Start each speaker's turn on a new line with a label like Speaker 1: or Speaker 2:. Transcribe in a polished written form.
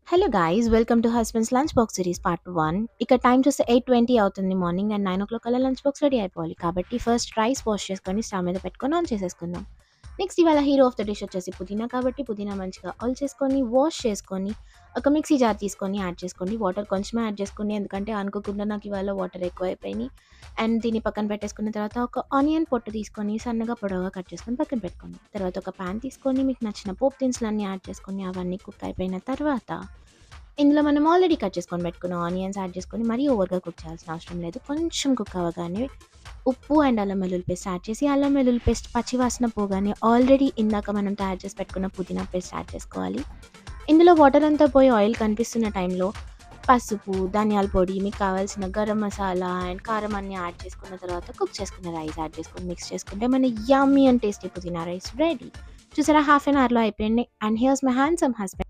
Speaker 1: Hello guys welcome to husbands lunch box series part 1. ఇక time చూస్తే 8:20 అవుతుంది morning and 9 కల్లా లంచ్ బాక్స్ రెడీ అయిపోవాలి. కాబట్టి ఫస్ట్ రైస్ వాష్ చేసుకొని స్టవ్ మీద పెట్టుకొని ఆన్ చేసేసుకుందాం. నెక్స్ట్ ఇవాళ హీరో ఆఫ్ ద డిష్ వచ్చేసి పుదీనా, కాబట్టి పుదీనా మంచిగా ఆయిల్ చేసుకొని వాష్ చేసుకొని ఒక మిక్సీ జార్ తీసుకొని యాడ్ చేసుకోండి. వాటర్ కొంచెమే యాడ్ చేసుకోండి, ఎందుకంటే అనుకోకుండా నాకు ఇవాళ వాటర్ ఎక్కువ అయిపోయినాయి. అండ్ దీన్ని పక్కన పెట్టేసుకున్న తర్వాత ఒక ఆనియన్ పొట్టు తీసుకొని సన్నగా పొడవుగా కట్ చేసుకొని పక్కన పెట్టుకోండి. తర్వాత ఒక ప్యాన్ తీసుకొని మీకు నచ్చిన పోపు దినుసులన్నీ యాడ్ చేసుకొని అవన్నీ కుక్ అయిపోయిన తర్వాత ఇందులో మనం ఆల్రెడీ కట్ చేసుకొని పెట్టుకున్న ఆనియన్స్ యాడ్ చేసుకొని మరీ ఓవర్‌గా కుక్ చేయాల్సిన అవసరం లేదు. కొంచెం కుక్ అవ్వగానే ఉప్పు అండ్ అల్లం వెల్లుల్లి పేస్ట్ యాడ్ చేసి, అల్లం వెల్లుల్లి పేస్ట్ పచ్చి వాసన పోగానే ఆల్రెడీ ఇందాక మనం తయారు చేసి పెట్టుకున్న పుదీనా పేస్ట్ యాడ్ చేసుకోవాలి. ఇందులో వాటర్ అంతా పోయి ఆయిల్ కనిపిస్తున్న టైంలో పసుపు, ధనియాల పొడి, మీకు కావాల్సిన గరం మసాలా అండ్ కారం అన్నీ యాడ్ చేసుకున్న తర్వాత కుక్ చేసుకున్న రైస్ యాడ్ చేసుకొని మిక్స్ చేసుకుంటే మన యమ్మీ అండ్ టేస్టీ పుదీనా రైస్ రెడీ. చూసారా, హాఫ్ అన్ అవర్‌లో అయిపోయింది. And here's my handsome husband.